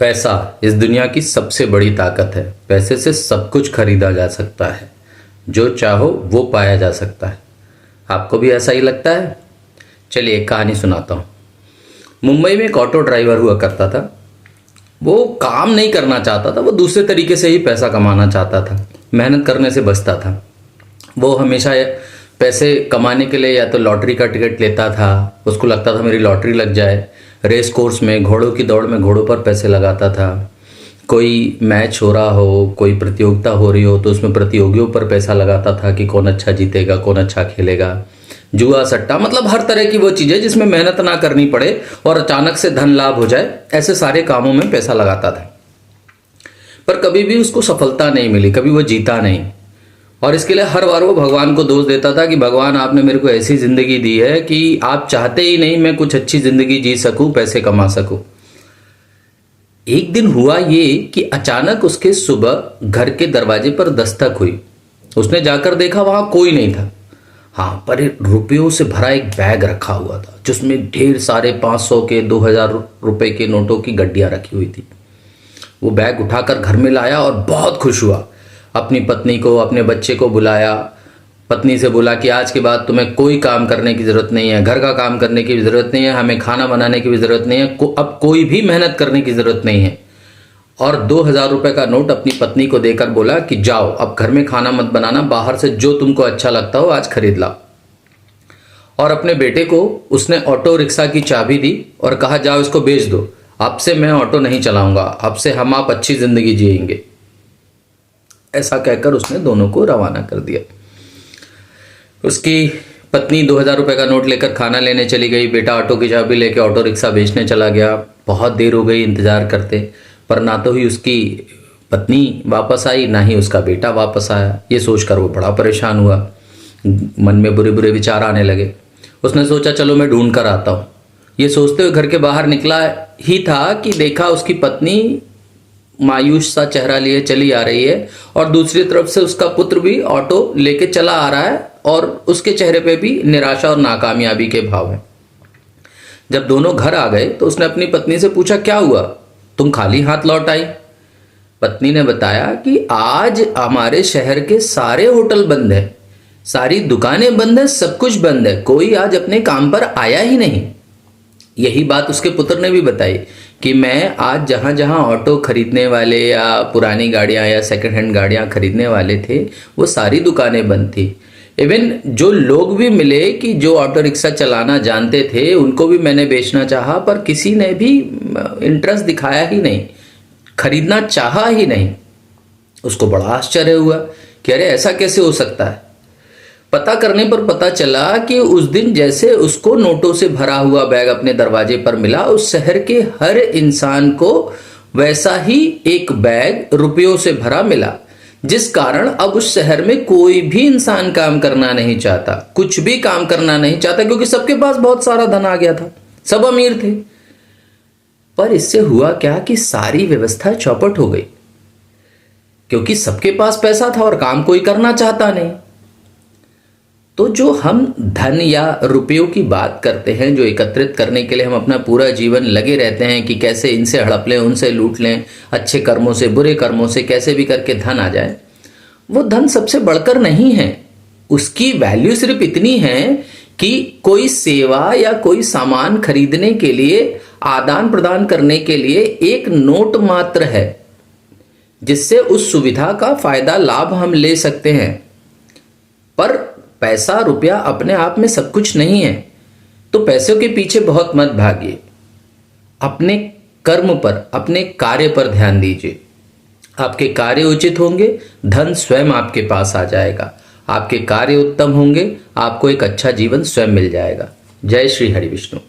पैसा इस दुनिया की सबसे बड़ी ताकत है। पैसे से सब कुछ खरीदा जा सकता है, जो चाहो वो पाया जा सकता है। आपको भी ऐसा ही लगता है? चलिए एक कहानी सुनाता हूँ। मुंबई में एक ऑटो ड्राइवर हुआ करता था। वो काम नहीं करना चाहता था, वो दूसरे तरीके से ही पैसा कमाना चाहता था। मेहनत करने से बचता था। वो हमेशा पैसे कमाने के लिए या तो लॉटरी का टिकट लेता था, उसको लगता था मेरी लॉटरी लग जाए। रेस कोर्स में, घोड़ों की दौड़ में घोड़ों पर पैसे लगाता था। कोई मैच हो रहा हो, कोई प्रतियोगिता हो रही हो तो उसमें प्रतियोगियों पर पैसा लगाता था कि कौन अच्छा जीतेगा, कौन अच्छा खेलेगा। जुआ सट्टा, मतलब हर तरह की वो चीज़ें जिसमें मेहनत ना करनी पड़े और अचानक से धन लाभ हो जाए, ऐसे सारे कामों में पैसा लगाता था। पर कभी भी उसको सफलता नहीं मिली, कभी वो जीता नहीं। और इसके लिए हर बार वो भगवान को दोष देता था कि भगवान आपने मेरे को ऐसी जिंदगी दी है कि आप चाहते ही नहीं मैं कुछ अच्छी जिंदगी जी सकूं, पैसे कमा सकूं। एक दिन हुआ ये कि अचानक उसके सुबह घर के दरवाजे पर दस्तक हुई। उसने जाकर देखा, वहां कोई नहीं था। हाँ, पर रुपयों से भरा एक बैग रखा हुआ था जिसमें ढेर सारे 500 के 2000 रुपए के नोटों की गड्डियां रखी हुई थी। वो बैग उठाकर घर में लाया और बहुत खुश हुआ। अपनी पत्नी को, अपने बच्चे को बुलाया। पत्नी से बोला कि आज के बाद तुम्हें कोई काम करने की ज़रूरत नहीं है, घर का काम करने की भी ज़रूरत नहीं है, हमें खाना बनाने की भी ज़रूरत नहीं है, अब कोई भी मेहनत करने की ज़रूरत नहीं है। और 2000 रुपये का नोट अपनी पत्नी को देकर बोला कि जाओ, अब घर में खाना मत बनाना, बाहर से जो तुमको अच्छा लगता हो आज खरीद लाओ। और अपने बेटे को उसने ऑटो रिक्शा की चाबी दी और कहा जाओ इसको बेच दो, अब से मैं ऑटो नहीं चलाऊंगा, अब से हम आप अच्छी ज़िंदगी जिएंगे। ऐसा कहकर उसने दोनों को रवाना कर दिया। उसकी पत्नी 2000 रुपये का नोट लेकर खाना लेने चली गई। बेटा ऑटो की चाबी लेकर ऑटो रिक्शा बेचने चला गया। बहुत देर हो गई इंतजार करते, पर ना तो ही उसकी पत्नी वापस आई, ना ही उसका बेटा वापस आया। ये सोचकर वो बड़ा परेशान हुआ। मन में बुरे बुरे विचार आने लगे। उसने सोचा चलो मैं ढूंढ कर आता हूँ। ये सोचते हुए घर के बाहर निकला ही था कि देखा उसकी पत्नी मायूस सा चेहरा लिए चली आ रही है और दूसरी तरफ से उसका पुत्र भी ऑटो लेके चला आ रहा है और उसके चेहरे पे भी निराशा और नाकामयाबी के भाव हैं। जब दोनों घर आ गए तो उसने अपनी पत्नी से पूछा क्या हुआ, तुम खाली हाथ लौट आई? पत्नी ने बताया कि आज हमारे शहर के सारे होटल बंद है, सारी दुकानें बंद है, सब कुछ बंद है, कोई आज अपने काम पर आया ही नहीं। यही बात उसके पुत्र ने भी बताई कि मैं आज जहाँ जहाँ ऑटो खरीदने वाले या पुरानी गाड़ियाँ या सेकंड हैंड गाड़ियाँ खरीदने वाले थे वो सारी दुकानें बंद थी। इवन जो लोग भी मिले कि जो ऑटो रिक्शा चलाना जानते थे उनको भी मैंने बेचना चाहा, पर किसी ने भी इंटरेस्ट दिखाया ही नहीं, खरीदना चाहा ही नहीं। उसको बड़ा आश्चर्य हुआ कि अरे ऐसा कैसे हो सकता है। पता करने पर पता चला कि उस दिन जैसे उसको नोटों से भरा हुआ बैग अपने दरवाजे पर मिला, उस शहर के हर इंसान को वैसा ही एक बैग रुपयों से भरा मिला, जिस कारण अब उस शहर में कोई भी इंसान काम करना नहीं चाहता, कुछ भी काम करना नहीं चाहता, क्योंकि सबके पास बहुत सारा धन आ गया था, सब अमीर थे। पर इससे हुआ क्या कि सारी व्यवस्था चौपट हो गई, क्योंकि सबके पास पैसा था और काम कोई करना चाहता नहीं। तो जो हम धन या रुपयों की बात करते हैं, जो एकत्रित करने के लिए हम अपना पूरा जीवन लगे रहते हैं कि कैसे इनसे हड़प लें, उनसे लूट लें, अच्छे कर्मों से बुरे कर्मों से कैसे भी करके धन आ जाए, वो धन सबसे बढ़कर नहीं है। उसकी वैल्यू सिर्फ इतनी है कि कोई सेवा या कोई सामान खरीदने के लिए, आदान प्रदान करने के लिए एक नोट मात्र है, जिससे उस सुविधा का फायदा लाभ हम ले सकते हैं। पर पैसा रुपया अपने आप में सब कुछ नहीं है। तो पैसों के पीछे बहुत मत भागिए, अपने कर्म पर, अपने कार्य पर ध्यान दीजिए। आपके कार्य उचित होंगे, धन स्वयं आपके पास आ जाएगा। आपके कार्य उत्तम होंगे, आपको एक अच्छा जीवन स्वयं मिल जाएगा। जय श्री हरि विष्णु।